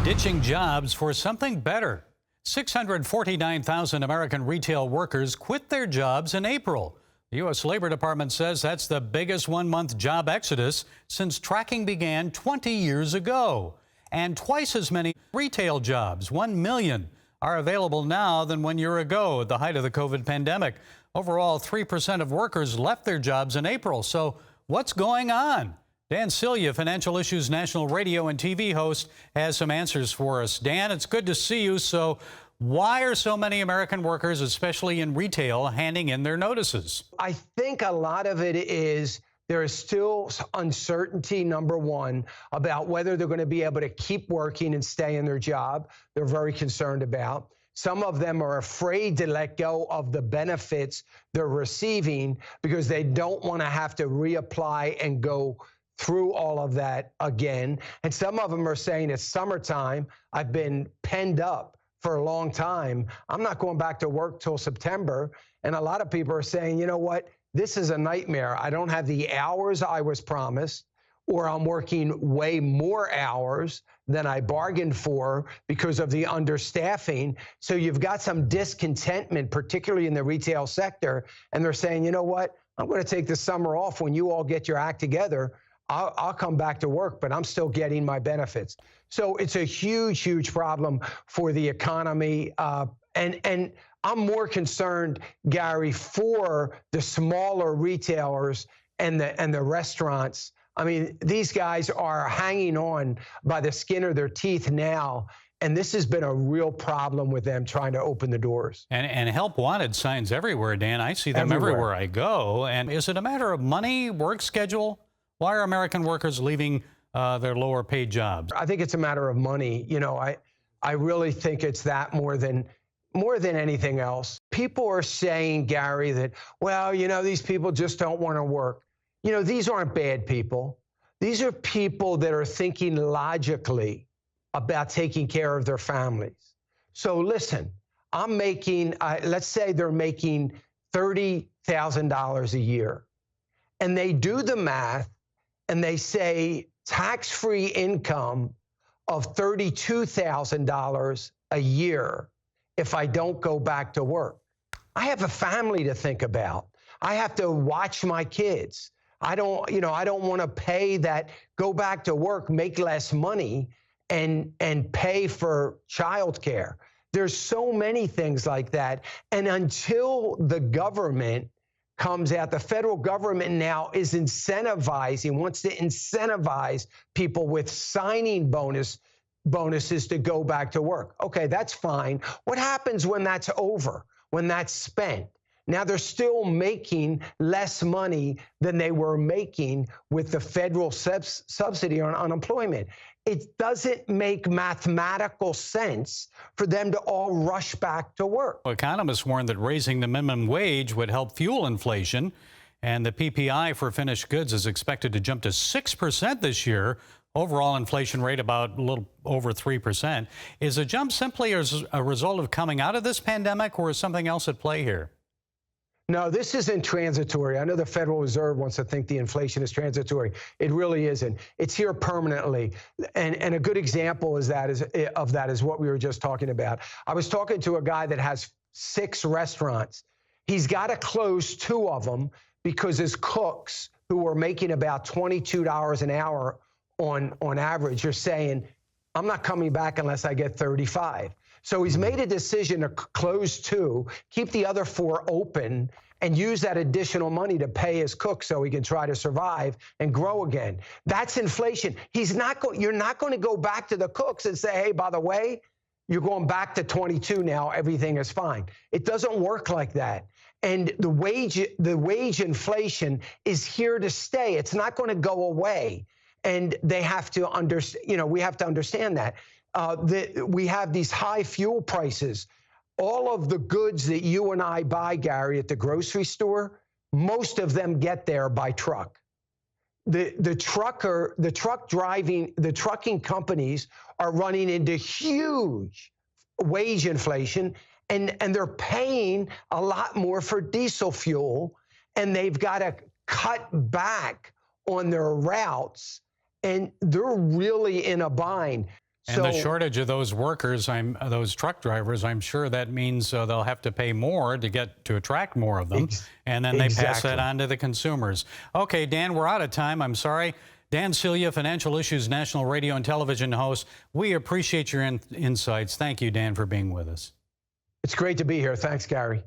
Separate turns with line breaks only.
Ditching jobs for something better. 649,000 American retail workers quit their jobs in April. The U.S. Labor Department says that's the biggest one-month job exodus since tracking began 20 years ago. And twice as many retail jobs, 1 million, are available now than 1 year ago at the height of the COVID pandemic. Overall, 3% of workers left their jobs in April. So what's going on? Dan Celia, Financial Issues National Radio and TV host, has some answers for us. Dan, it's good to see you. So why are so many American workers, especially in retail, handing in their notices?
I think a lot of it is there is still uncertainty, number one, about whether they're going to be able to keep working and stay in their job. They're very concerned about. Some of them are afraid to let go of the benefits they're receiving because they don't want to have to reapply and go through all of that again. And some of them are saying it's summertime. I've been penned up for a long time. I'm not going back to work till September. And a lot of people are saying, you know what? This is a nightmare. I don't have the hours I was promised, or I'm working way more hours than I bargained for because of the understaffing. So you've got some discontentment, particularly in the retail sector. And they're saying, you know what? I'm going to take the summer off. When you all get your act together, I'll come back to work, but I'm still getting my benefits. So it's a huge, huge problem for the economy. And I'm more concerned, Gary, for the smaller retailers and the restaurants. I mean, these guys are hanging on by the skin of their teeth now. And this has been a real problem with them trying to open the doors.
And help wanted signs everywhere, Dan. I see them everywhere I go. And is it a matter of money, work schedule? Why are American workers leaving their lower paid jobs?
I think it's a matter of money. You know, I really think it's that more than anything else. People are saying, Gary, that, well, you know, these people just don't want to work. You know, these aren't bad people. These are people that are thinking logically about taking care of their families. So listen, I'm making, let's say they're making $30,000 a year. And they do the math and they say tax-free income of $32,000 a year if I don't go back to work. I have a family to think about. I have to watch my kids. I don't want to pay that, go back to work, make less money, and pay for childcare. There's so many things like that. And until the government comes out, the federal government now is incentivizing, wants to incentivize people with signing bonuses to go back to work. Okay, that's fine. What happens when that's over, when that's spent? Now they're still making less money than they were making with the federal subsidy on unemployment. It doesn't make mathematical sense for them to all rush back to work.
Economists warned that raising the minimum wage would help fuel inflation, and the PPI for finished goods is expected to jump to 6% this year. Overall inflation rate about a little over 3%. Is the jump simply as a result of coming out of this pandemic, or is something else at play here?
No, this isn't transitory. I know the Federal Reserve wants to think the inflation is transitory. It really isn't. It's here permanently. And a good example of that is what we were just talking about. I was talking to a guy that has 6 restaurants. He's got to close 2 of them because his cooks, who are making about $22 an hour on average, are saying, I'm not coming back unless I get 35. So he's made a decision to close 2, keep the other 4 open, and use that additional money to pay his cooks so he can try to survive and grow again. That's inflation. You're not going to go back to the cooks and say, hey, by the way, you're going back to 22 now, everything is fine. It doesn't work like that. And the wage inflation is here to stay. It's not going to go away. And they have to understand, we have to understand that. We have these high fuel prices. All of the goods that you and I buy, Gary, at the grocery store, most of them get there by truck. The trucking companies are running into huge wage inflation, and they're paying a lot more for diesel fuel, and they've got to cut back on their routes, and they're really in a bind.
And the shortage of those workers, those truck drivers, I'm sure that means they'll have to pay more to attract more of them, and then they pass that on to the consumers. Okay, Dan, we're out of time. I'm sorry. Dan Celia, Financial Issues National Radio and Television host. We appreciate your insights. Thank you, Dan, for being with us.
It's great to be here. Thanks, Gary.